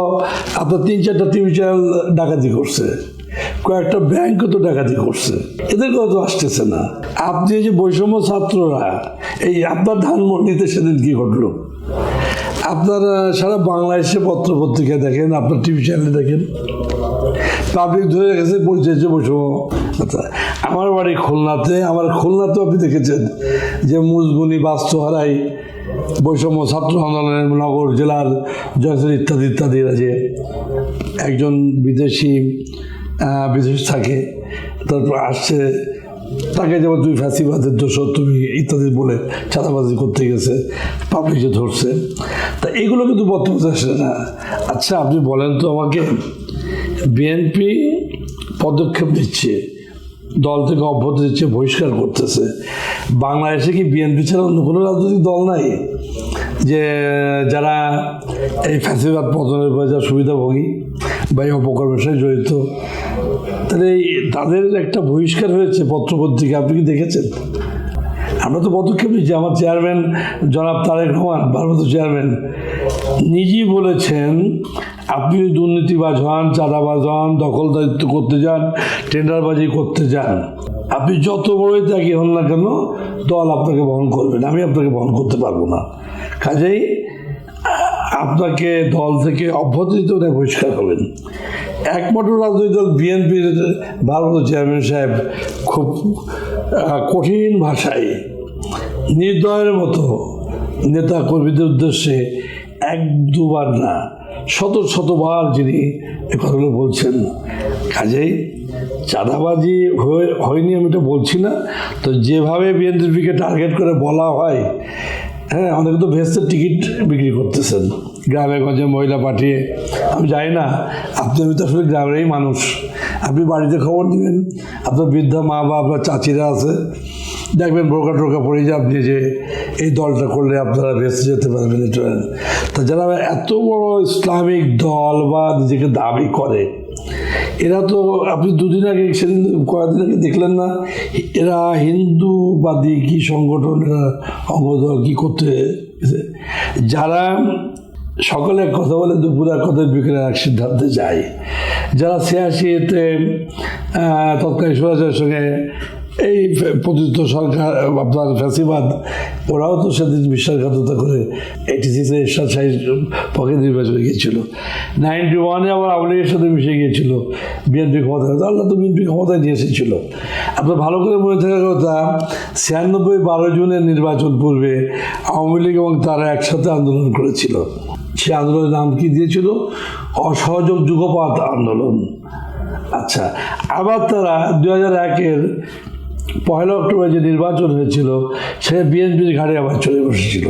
আপনার 3-4টা টিভি চ্যানেল ডাকাতি করছে, কয়েকটা ব্যাংকও তো ডাকাতি করছে, এদের কথা তো আসতেছে না। আপনি যে বৈষম্য ছাত্ররা, এই আপনার ধানমন্ডিতে সেদিন কী ঘটলো? আপনারা সারা বাংলাদেশে পত্র পত্রিকা দেখেন, আপনার টিভি চ্যানেলে দেখেন, পাবলিক ধরে রেখেছে পরিচয় বৈষম্য। আমার বাড়ি খুলনাতে, আমার খুলনাতেও আপনি দেখেছেন যে মুজগুনি বাস্তহারাই বৈষম্য ছাত্র আন্দোলনের নগর জেলার জয়সর ইত্যাদি ইত্যাদিরা যে একজন বিদেশ থাকে, তারপর আসছে, তাকে যেমন তুমি ফ্যাসিবাদের দোষ তুমি ইত্যাদি বলে চাঁদাবাজি করতে গেছে, পাবলিক যে ধরছে, তা এগুলো কিন্তু বর্তমানে আসে না। আচ্ছা আপনি বলেন তো আমাকে, বিএনপি পদক্ষেপ নিচ্ছে, দল থেকে অব্যাহতি দিচ্ছে, বহিষ্কার করতেছে, বাংলাদেশে কি বিএনপি ছাড়া অন্য কোনো রাজনৈতিক দল নাই যে যারা এই ফ্যাসিবাদ পতনের পরে যারা সুবিধাভোগী বা এই অপকর্মের সাথে জড়িত? তাহলে তাদের একটা বহিষ্কার হয়েছে পত্রপত্রিকা, আপনি কি দেখেছেন? আমরা তো পদক্ষেপ নিচ্ছি। আমার চেয়ারম্যান জনাব তারেক রহমান, ভারপ্রাপ্ত চেয়ারম্যান, নিজেই বলেছেন আপনি দুর্নীতিবাজ হন, চাঁদাবাজ হন, দখলদারিত্ব করতে যান, টেন্ডারবাজি করতে যান, আপনি যত বড়ই ত্যাগী হন না কেন দল আপনাকে বহন করবে না, আমি আপনাকে বহন করতে পারবো না। কাজেই আপনাকে দল থেকে অব্যাহতি দিতে ওটা বহিষ্কার করবেন। একমাত্র রাজনৈতিক দল বিএনপির ভারপ্রাপ্ত চেয়ারম্যান সাহেব খুব কঠিন ভাষায় নির্দয়ের মতো নেতা কর্মীদের উদ্দেশ্যে 1-2বার না শতবার যিনি এ কথাগুলো বলছেন। কাজেই চাঁদাবাজি হয়নি আমি এটা বলছি না, তো যেভাবে বিএনপিকে টার্গেট করে বলা হয়, হ্যাঁ, অনেকে তো ভেস্তের টিকিট বিক্রি করতেছেন গ্রামে গঞ্জে মহিলা পাঠিয়ে। আমি জানি না, আমি তো আসলে গ্রামেরই মানুষ, আপনি বাড়িতে খবর দিবেন, আপনার বৃদ্ধা মা বা আপনার চাচিরা আছে, দেখবেন বোরকা টোরকা পড়ে যে আপনি যে এই দলটা করলে আপনারা ভেস্তে যেতে পারবেন। তা যারা এত বড় ইসলামিক দল বা নিজেকে দাবি করে, এরা তো আপনি দুদিন আগে সেদিন কয়েকদিন আগে দেখলেন না, এরা হিন্দুবাদী কি সংগঠন, এরা অঙ্গদল কি করতে, যারা সকালে এক কথা বলে দুপুরে এক কথা বিকেলে এক সিদ্ধান্তে যায়, যারা 86-তে তৎকালীন স্বরাজের সঙ্গে এই পতিত সরকার আপনার ফ্যাসিবাদ, ওরাও তো সেদিন বিশ্বাসঘাতকতা করে 86-এ এরশাদ শাহীর পক্ষে নির্বাচনে গিয়েছিল, 91-এ আবার আওয়ামী লীগের সাথে মিশে গিয়েছিল বিএনপি ক্ষমতায়। আল্লাহ তো বিএনপি ক্ষমতায় নিয়ে এসেছিল। আপনার ভালো করে মনে থাকার কথা, 96-12 জুনের নির্বাচন পূর্বে আওয়ামী লীগ এবং তারা একসাথে আন্দোলন করেছিল। সে আন্দোলনের নাম কি দিয়েছিল? অসহযোগ যুগপৎ আন্দোলন। আচ্ছা, আবার তারা 2001-এর 1 অক্টোবর যে নির্বাচন হয়েছিল, সে বিএনপির ঘাড়ে আবার চলে বসেছিল।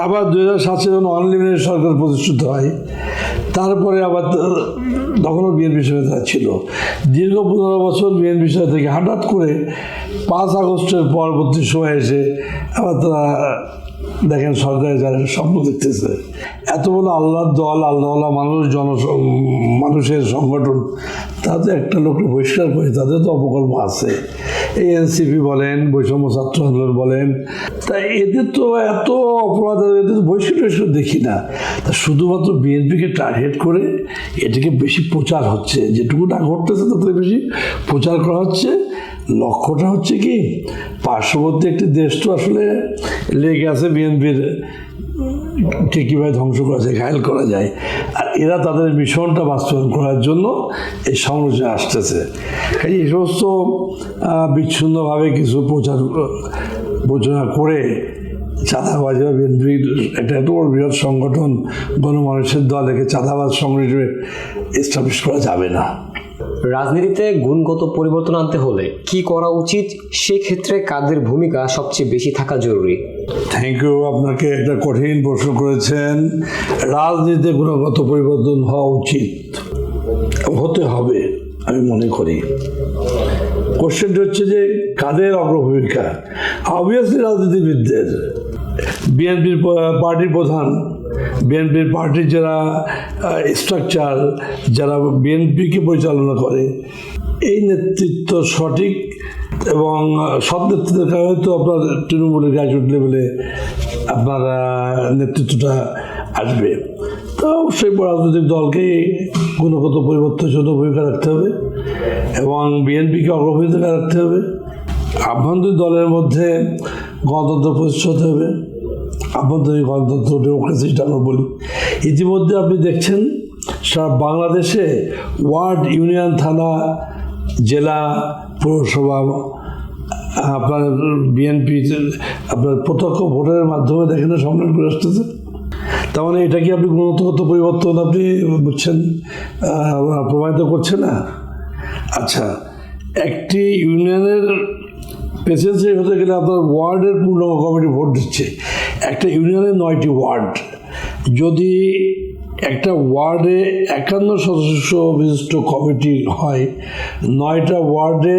আবার 2007 যখন অনলিমিটেড সরকার প্রতিষ্ঠিত হয়, তারপরে আবার তখনও বিএনপির সাথে তারা ছিল। দীর্ঘ 15 বছর বিএনপির সাথে থেকে হঠাৎ করে 5 আগস্টের পরবর্তী সময় এসে আবার তারা দেখেন সরকারি যারা স্বপ্ন দেখতেছে, এত বড় আল্লাহর দল, আল্লাহওয়ালা মানুষ, মানুষের সংগঠন, তাদের একটা লোককে বহিষ্কার করে তাদের তো অপকর্ম আছে। এই এনসিপি বলেন, বৈষম্য ছাত্র আন্দোলন বলেন, তা এদের তো এত অপরাধ, এদের তো বহিষ্কার দেখি না। তা শুধুমাত্র বিএনপিকে টার্গেট করে এটাকে বেশি প্রচার হচ্ছে, যেটুকু না ঘটতেছে তাতে বেশি প্রচার করা হচ্ছে। লক্ষ্যটা হচ্ছে কি, পার্শ্ববর্তী একটি দেশ তো আসলে লেগে আছে বিএনপির কে কীভাবে ধ্বংস করা যায়, ঘায়েল করা যায়, আর এরা তাদের মিশনটা বাস্তবায়ন করার জন্য এই সমালোচনা আসতেছে। এই সমস্ত বিচ্ছিন্নভাবে কিছু প্রচারণা করে চাঁদাবাজ বা বিএনপির একটা এত বড় বৃহৎ সংগঠন, গণমানুষের দল, একে চাঁদাবাজ সংগঠন হিসেবে এস্টাবলিশ করা যাবে না। রাজনীতিতে গুণগত পরিবর্তন আনতে হলে কি করা উচিত, সেক্ষেত্রে কাদের ভূমিকা সবচেয়ে বেশি থাকা জরুরি? থ্যাংক ইউ, আপনাকে একটা কঠিন প্রশ্ন করেছেন। রাজনীতিতে গুণগত পরিবর্তন হওয়া উচিত, হতে হবে আমি মনে করি। কোশ্চেনটা হচ্ছে যে কাদের অগ্রভূমিকা? অবভিয়াসলি রাজনীতিবিদদের। বিএনপির পার্টির প্রধান, বিএনপির পার্টির যারা স্ট্রাকচার, যারা বিএনপিকে পরিচালনা করে, এই নেতৃত্ব সঠিক এবং সব নেতৃত্বের কারণে তো আপনার তৃণমূলের গ্রাজরুট লেভেলে আপনার নেতৃত্বটা আসবে। তো অবশ্যই রাজনৈতিক দলকে গুণগত পরিবর্তনের জন্য ভূমিকা রাখতে হবে এবং বিএনপিকে অগ্রভূমিকা রাখতে হবে। আভ্যন্তরীণ দলের মধ্যে গণতন্ত্র প্রতিষ্ঠা হতে হবে, আভ্যন্তরীণ গণতন্ত্র, ডেমোক্রেসি যেটা আমরা বলি। ইতিমধ্যে আপনি দেখছেন সারা বাংলাদেশে ওয়ার্ড, ইউনিয়ন, থানা, জেলা, পৌরসভা আপনার বিএনপি আপনার প্রত্যক্ষ ভোটের মাধ্যমে দেখেন সম্মেলন করে আসতেছে। তার মানে এটা কি আপনি গুণগত পরিবর্তন আপনি বুঝছেন, প্রমাণিত করছে না? আচ্ছা, একটি ইউনিয়নের প্রেসিডেন্সি হতে গেলে আপনার ওয়ার্ডের পূর্ণাঙ্গ কমিটি ভোট দিচ্ছে। একটা ইউনিয়নে 9টি ওয়ার্ড, যদি একটা ওয়ার্ডে 51 সদস্য বিশিষ্ট কমিটি হয়, 9টা ওয়ার্ডে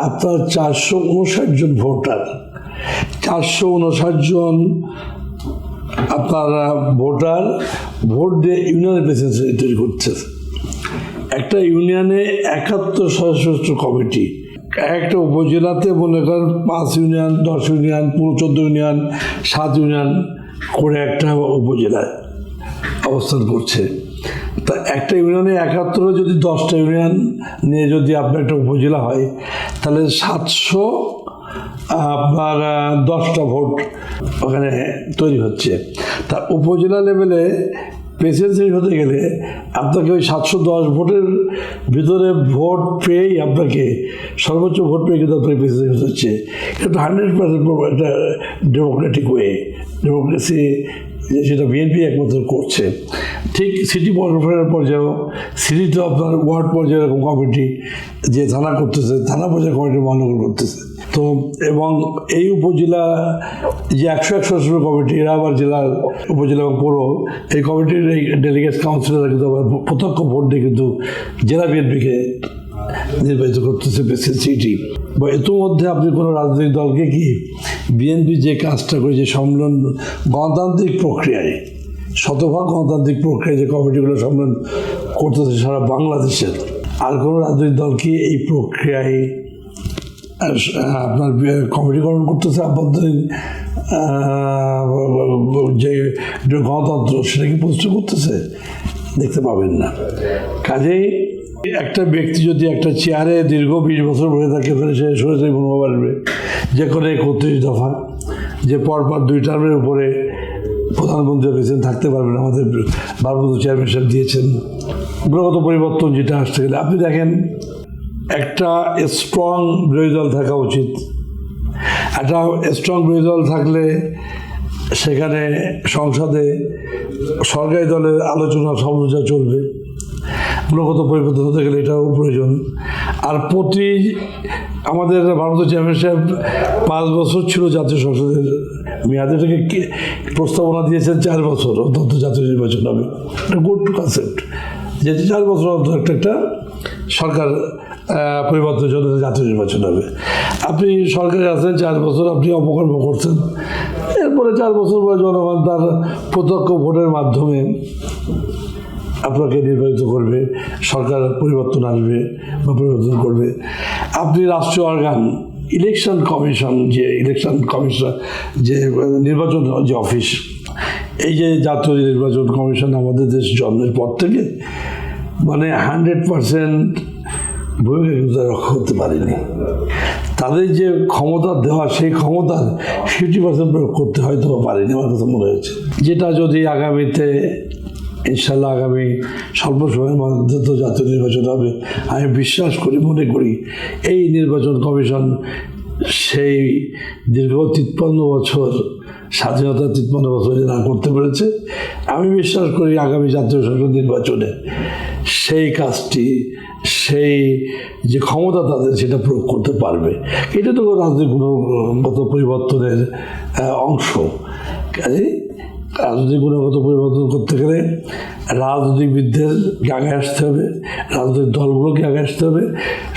আপনার 459 জন ভোটার, 459 জন আপনার ভোটার ভোট দিয়ে ইউনিয়নের প্রেসিডেন্সি তৈরি করছে। একটা ইউনিয়নে 71 সদস্য কমিটি, একটা উপজেলাতে মনে করেন 5 ইউনিয়ন, 10 ইউনিয়ন, 14 ইউনিয়ন, 7 ইউনিয়ন করে একটা উপজেলায় অবস্থান করছে। তা একটা ইউনিয়নে 71 যদি 10টা ইউনিয়ন নিয়ে যদি আপনার একটা উপজেলা হয়, তাহলে 700 আপনার 10টা ভোট ওখানে তৈরি হচ্ছে। তা উপজেলা লেভেলে প্রেসিডেন্সি হতে গেলে আপনাকে ওই 710 ভোটের ভিতরে ভোট পেয়েই আপনাকে সর্বোচ্চ ভোট পেয়ে কিন্তু আপনাকে প্রেসিডেন্সি হচ্ছে। এটা 100% একটা ডেমোক্রেটিক ওয়ে, ডেমোক্রেসি যেটা বিএনপি একমাত্র করছে। ঠিক সিটি কর্পোরেশনের পর্যায়েও, সিটিতে আপনার ওয়ার্ড পর্যায়ে এরকম কমিটি, যে থানা করতেছে থানা পর্যায়ে কমিটি মহানগর করতেছে। তো এবং এই উপজেলা যে 101 সদস্য কমিটি, এরা আবার জেলার উপজেলা এবং পৌর, এই কমিটির এই ডেলিগেটস কাউন্সিলররা কিন্তু আবার প্রত্যক্ষ ভোট দিয়ে কিন্তু জেলা বিএনপিকে নির্বাচিত করতেছে প্রেসিডেন্সি। বা ইতিমধ্যে আপনি কোনো রাজনৈতিক দলকে কি বিএনপি যে কাজটা করে, যে সম্মেলন গণতান্ত্রিক প্রক্রিয়ায়, শতভাগ গণতান্ত্রিক প্রক্রিয়ায় যে কমিটিগুলো সম্মেলন করতেছে সারা বাংলাদেশের, আর কোনো রাজনৈতিক দল কি এই প্রক্রিয়ায় আপনার কমিটিকরণ করতেছে? আভ্যন্তরীণ যে গণতন্ত্র সেটা কি প্রতিষ্ঠা করতেছে? দেখতে পাবেন না। কাজেই একটা ব্যক্তি যদি একটা চেয়ারে দীর্ঘ 20 বছর বসে থাকে, তাহলে সে সরাসরি মনোভাব আসবে যে করে 31 দফা, যে পরপর 2 টার্মের উপরে প্রধানমন্ত্রী প্রেসিডেন্ট থাকতে পারবেন, আমাদের ভারপ্রাপ্ত চেয়ারম্যান সাহেব দিয়েছেন। গুণগত পরিবর্তন যেটা আসতে গেলে আপনি দেখেন, একটা স্ট্রং বিরোধী দল থাকা উচিত। একটা স্ট্রং বিরোধী দল থাকলে সেখানে সংসদে সরকারি দলের আলোচনা সমালোচনা চলবে। গুণগত পরিবর্তন হতে গেলে এটাও প্রয়োজন। আর আমাদের ভারতীয় চেয়ারম্যান সাহেব 5 বছর ছিল জাতীয় সংসদের মেয়াদে, এটাকে প্রস্তাবনা দিয়েছেন 4 বছর অন্তত জাতীয় নির্বাচন হবে। এটা গুড কনসেপ্ট, যে 4 বছর অন্তত একটা সরকার পরিবর্তনের জন্য জাতীয় নির্বাচন হবে। আপনি সরকারে আছেন 4 বছর, আপনি অপকর্ম করছেন, এরপরে 4 বছর পরে জনগণ তার প্রত্যক্ষ ভোটের মাধ্যমে আপনাকে নির্বাচিত করবে, সরকার পরিবর্তন আসবে বা পরিবর্তন করবে। আপনি রাষ্ট্রীয় অর্গান ইলেকশন কমিশন, যে নির্বাচন যে অফিস, এই যে জাতীয় নির্বাচন কমিশন আমাদের দেশ জন্মের পর থেকে মানে 100% ভূমিকা কিন্তু রক্ষা করতে পারেনি। তাদের যে ক্ষমতা দেওয়া, সেই ক্ষমতার 50% প্রয়োগ করতে হয়তো পারেনি, আমার কাছে মনে হয়েছে। যেটা যদি আগামীতে ইনশাল্লাহ আগামী স্বল্প সময়ের মধ্যে তো জাতীয় নির্বাচন হবে, আমি বিশ্বাস করি, মনে করি এই নির্বাচন কমিশন সেই দীর্ঘ 53 বছর স্বাধীনতা 53 বছর না করতে পেরেছে, আমি বিশ্বাস করি আগামী জাতীয় সংসদ নির্বাচনে সেই কাজটি, সেই যে ক্ষমতা তাদের, সেটা প্রয়োগ করতে পারবে। এটা তো রাজনৈতিক গুণগত পরিবর্তনের অংশ। কাজে রাজনৈতিক গুণগত পরিবর্তন করতে গেলে রাজনীতিবিদদের আগে আসতে হবে, রাজনৈতিক দলগুলোকে আগে আসতে হবে,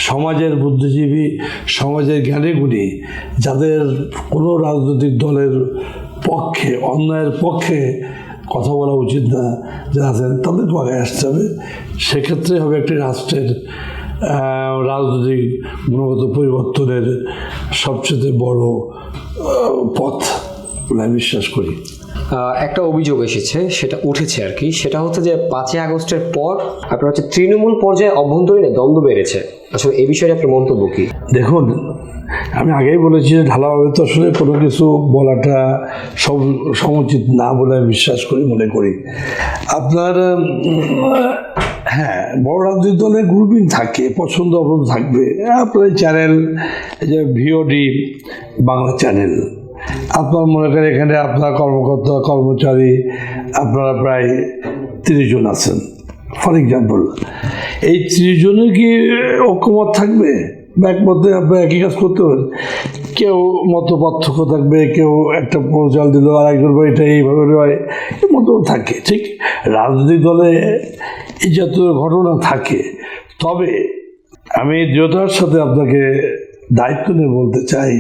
সমাজের বুদ্ধিজীবী, সমাজের জ্ঞানীগুণী, যাদের কোনো রাজনৈতিক দলের পক্ষে, অন্যায়ের পক্ষে কথা বলা উচিত না যারা আছেন, তাদেরকে আগে আসতে হবে। সেক্ষেত্রে হবে একটি রাষ্ট্রের রাজনৈতিক গুণগত পরিবর্তনের সবচেয়ে বড় পথ বলে আমি বিশ্বাস করি। একটা অভিযোগ এসেছে, সেটা উঠেছে আর কি, সেটা হচ্ছে যে 5ই আগস্টের পর আপনার হচ্ছে তৃণমূল পর্যায়ে অভ্যন্তরীণ দ্বন্দ্ব বেড়েছে। আসলে এই বিষয়ে আপনার মন্তব্য কি? দেখুন, আমি আগেই বলেছি যে ঢালাওভাবে তো আসলে কোনো কিছু বলাটা সমুচিত না বলে আমি বিশ্বাস করি, মনে করি। আপনার হ্যাঁ, বড় রাজনৈতিক দলের গ্রুপিং থাকে, পছন্দ অপছন্দ থাকবে। আপনার চ্যানেল, যে ভিওডি বাংলা চ্যানেল, আপনার মনে করেন এখানে আপনার কর্মকর্তা কর্মচারী আপনারা প্রায় 30 জন আছেন ফর এক্সাম্পল। এই 30 জনের কি ঐক্যমত থাকবে বা একমতে আপনার একই কাজ করতে হবে? কেউ মত পার্থক্য থাকবে, কেউ একটা প্রচাল দিল আর একজন এটা এইভাবে হয়, এর মতো থাকে। ঠিক রাজনৈতিক দলে এই জাতীয় ঘটনা থাকে। তবে আমি দৃঢ়তার সাথে আপনাকে দায়িত্ব নিয়ে বলতে চাই,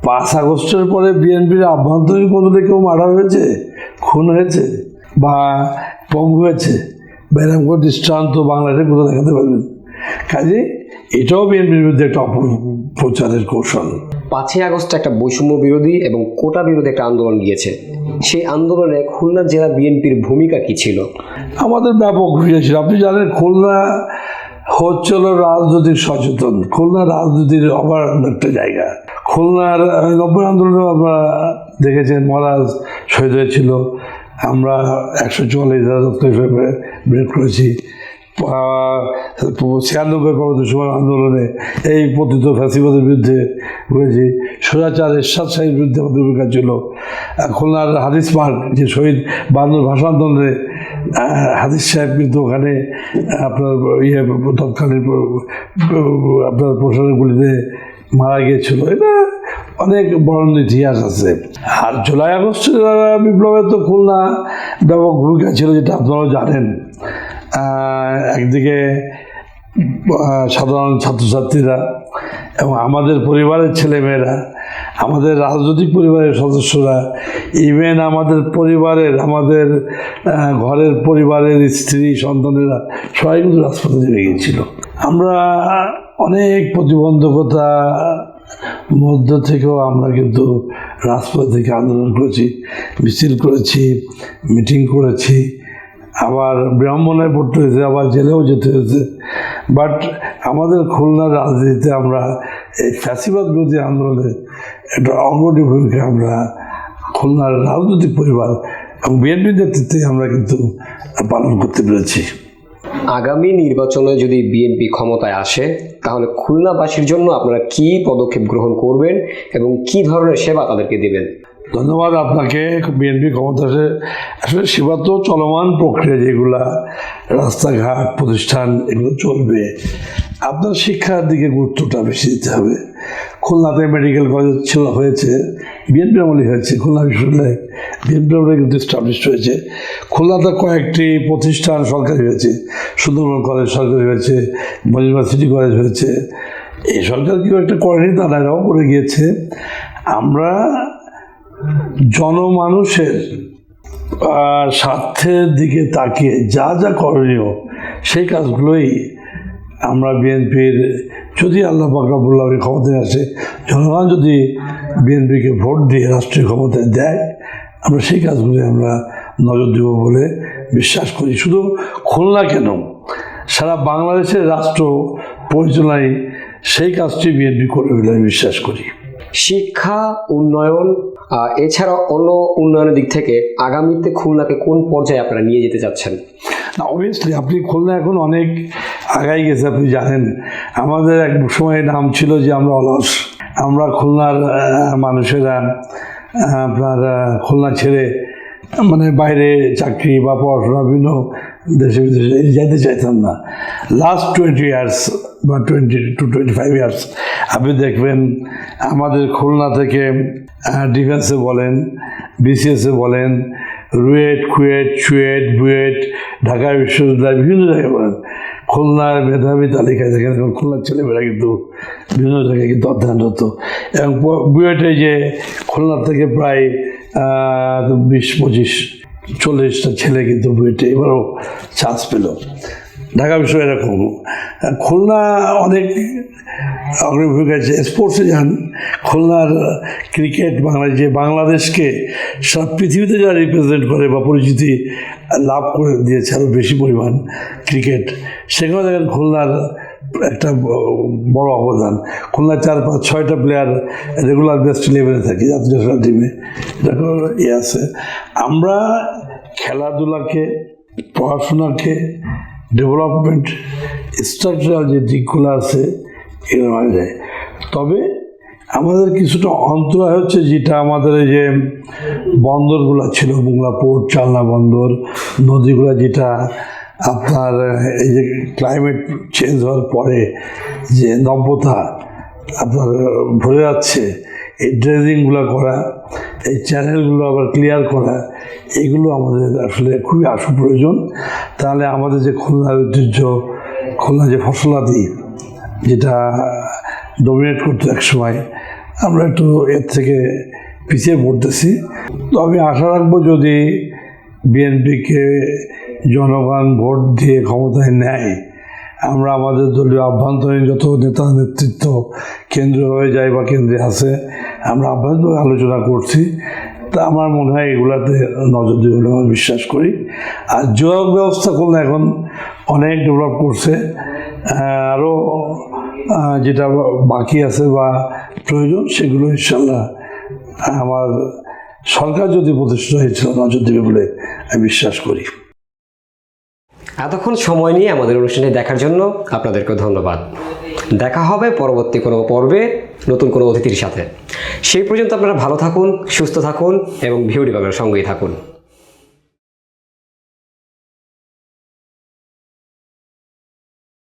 5 আগস্টের পরে বিএনপির আভ্যন্তরীণ বদলে কেউ মারা হয়েছে, খুন হয়েছে বা পঙ্গু হয়েছে বা এরকম করে দৃষ্টান্ত বাংলাদেশে কোথাও দেখাতে পারবেন? কাজে এটাও বিএনপির বিরুদ্ধে একটা অপপ্রচারের কৌশল। 5ই আগস্ট একটা বৈষম্য বিরোধী এবং কোটা বিরোধী একটা আন্দোলন গিয়েছে। সেই আন্দোলনে খুলনা জেলা বিএনপির ভূমিকা কি ছিল? আমাদের ব্যাপক ভূমিকা ছিল। আপনি জানেন, খুলনা হচ্ছিল রাজনৈতিক সচেতন, খুলনা রাজনীতির অভয়ারণ্য একটা জায়গা। খুলনার 90 আন্দোলনে আপনারা দেখেছেন, মহারাজ শহীদ হয়েছিল, আমরা 144 হিসেবে ব্রেক করেছি। 96 সময় আন্দোলনে এই পতিত ফ্যাসিবাদের বিরুদ্ধে হয়েছি। সোজাচার এরশাদ সাহেবের বিরুদ্ধে আমাদের ভূমিকা ছিল। খুলনার হাদিস পার্ক, যে শহীদ বাহাদুর ভাষা আন্দোলনে হাদিস সাহেব কিন্তু ওখানে আপনার তৎকালীন আপনার প্রশাসনগুলিতে মারা গিয়েছিল। এটা অনেক বরণ ইতিহাস আছে। আর জুলাই আগস্টের বিপ্লবে তো খুলনা ব্যাপক ভূমিকা ছিল, যেটা আপনারাও জানেন। একদিকে সাধারণ ছাত্রছাত্রীরা এবং আমাদের পরিবারের ছেলেমেয়েরা, আমাদের রাজনৈতিক পরিবারের সদস্যরা, ইভেন আমাদের পরিবারের, আমাদের ঘরের পরিবারের স্ত্রী সন্তানেরা সবাই কিন্তু রাজপথে নেমে গিয়েছিল। আমরা অনেক প্রতিবন্ধকতা মধ্য থেকেও আমরা কিন্তু রাজপথ থেকে আন্দোলন করেছি, মিছিল করেছি, মিটিং করেছি, আবার ব্রাহ্মণে পড়তে হয়েছে, আবার জেলেও যেতে হয়েছে। বাট আমাদের খুলনার রাজনীতিতে আমরা এই ফ্যাসিবাদ বিরোধী আন্দোলনে একটা অগ্রণী ভূমিকা আমরা খুলনার রাজনৈতিক পরিবার এবং বিএনপির নেতৃত্বে আমরা কিন্তু পালন করতে পেরেছি। আগামী নির্বাচনে যদি বিএনপি ক্ষমতায় আসে, তাহলে খুলনাবাসীর জন্য আপনারা কি পদক্ষেপ গ্রহণ করবেন এবং কি ধরনের সেবা তাদেরকে দেবেন? ধন্যবাদ আপনাকে। বিএনপি ক্ষমতা আসলে সেবা তো চলমান প্রক্রিয়া, যেগুলা রাস্তাঘাট প্রতিষ্ঠান এগুলো চলবে। আপনার শিক্ষার দিকে গুরুত্বটা বেশি দিতে হবে। খুলনাতে মেডিকেল কলেজ হয়েছে, বিএনপি আমলে হয়েছে। খুলনা বিশ্ববিদ্যালয় বিএনপি আমলে কিন্তু এস্টাবলিশ হয়েছে। খুলনাতে কয়েকটি প্রতিষ্ঠান সরকারি হয়েছে, সুন্দরবন কলেজ সরকারি হয়েছে, ইউনিভার্সিটি কলেজ হয়েছে। এই সরকার কেউ একটা করেনি, তারাও করে গিয়েছে। আমরা জনমানুষের স্বার্থের দিকে তাকিয়ে যা যা করণীয় সেই কাজগুলোই আমরা বিএনপির, যদি আল্লাহ পাক রব্বুল আলামিন ক্ষমতায় আসে, জনগণ যদি বিএনপিকে ভোট দিয়ে রাষ্ট্রীয় ক্ষমতায় দেয়, আমরা সেই কাজগুলি আমরা নজর দেব বলে বিশ্বাস করি। শুধু খুলনা কেন, সারা বাংলাদেশের রাষ্ট্র পরিচালনায় সেই কাজটি বিএনপি করবে বলে আমি বিশ্বাস করি। শিক্ষা উন্নয়ন এছাড়া অন্য উন্নয়নের দিক থেকে আগামীতে খুলনাকে কোন পর্যায়ে আপনারা নিয়ে যেতে চাচ্ছেন? না, অবভিয়াসলি আপনি খুলনা এখন অনেক আগাই গেছে। আপনি জানেন আমাদের এক সময় নাম ছিল যে আমরা অলস। আমরা খুলনার মানুষেরা আপনার খুলনা ছেড়ে মানে বাইরে চাকরি বা পড়াশোনা বিভিন্ন দেশে বিদেশে যেতে চাইতাম না। লাস্ট 20 ইয়ার্স বা 20 to 25 ইয়ার্স আপনি দেখবেন আমাদের খুলনা থেকে ডিফেন্সে বলেন, বিসিএসে বলেন, রুয়েট, কুয়েট, চুয়েট, বুয়েট, ঢাকা বিশ্ববিদ্যালয়, বিভিন্ন জায়গায় বলেন, খুলনার মেধাবী তালিকায় দেখেন এখন খুলনার ছেলেমেয়েরা কিন্তু বিভিন্ন জায়গায় কিন্তু অধ্যয়নরত। এবং বুয়েটে যে খুলনার থেকে প্রায় 20-25-40টা ছেলে কিন্তু বুয়েটে এবারও চান্স পেল। ঢাকা বিশ্ব এরকম। খুলনা অনেক অগ্রণী ভূমিকা আছে। স্পোর্টসে যান, খুলনার ক্রিকেট বাংলাদেশকে সব পৃথিবীতে যারা রিপ্রেজেন্ট করে বা পরিচিতি লাভ করে দিয়েছে আরও বেশি পরিমাণ ক্রিকেট, সেখানে দেখেন খুলনার একটা বড় অবদান। খুলনার 4-5-6টা প্লেয়ার রেগুলার বেস্ট লেভেলে থাকে জাতীয় টিমে, এটা আছে। আমরা খেলাধুলাকে, পড়াশোনাকে, ডেভেলপমেন্ট, স্ট্রাকচারাল যে দিকগুলো আছে এগুলো মানা যায়। তবে আমাদের কিছুটা অন্তরায় হচ্ছে যেটা আমাদের এই যে বন্দরগুলো ছিল, মোংলা পোর্ট, চালনা বন্দর, নদীগুলো যেটা আপনার এই যে ক্লাইমেট চেঞ্জ হওয়ার পরে যে নব্যতা আপনার ভরে যাচ্ছে, এই ড্রেজিংগুলো করা, এই চ্যানেলগুলো আবার ক্লিয়ার করা, এগুলো আমাদের আসলে খুবই আশু প্রয়োজন। তাহলে আমাদের যে খুলনার ঐতিহ্য, খুলনা যে ফসলাদি যেটা ডমিনেট করতো এক সময়, আমরা একটু এর থেকে পিছিয়ে পড়তেছি। তো আমি আশা রাখবো যদি বিএনপিকে জনগণ ভোট দিয়ে ক্ষমতায় নেয়, আমরা আমাদের দলীয় আভ্যন্তরীণ যত নেতা নেতৃত্ব কেন্দ্র হয়ে যায় বা কেন্দ্রে আছে, আমরা আভ্যন্তরীণ আলোচনা করছি। তা আমার মনে হয় এগুলাতে নজর দেবে বলে আমি বিশ্বাস করি। আর যোগাযোগ ব্যবস্থা করলে এখন অনেক ডেভেলপ করছে, আরও যেটা বাকি আছে বা প্রয়োজন সেগুলো ইনশাল্লাহ আমার সরকার যদি প্রতিষ্ঠিত হয়েছিল নজর দেবে বলে আমি বিশ্বাস করি। এতক্ষণ সময় নিয়ে আমাদের অনুষ্ঠানে দেখার জন্য আপনাদেরকে ধন্যবাদ। দেখা হবে পরবর্তী কোনো পর্বে নতুন কোনো অতিথির সাথে। সেই পর্যন্ত আপনারা ভালো থাকুন, সুস্থ থাকুন এবং ভিওডি বাংলার সঙ্গেই থাকুন।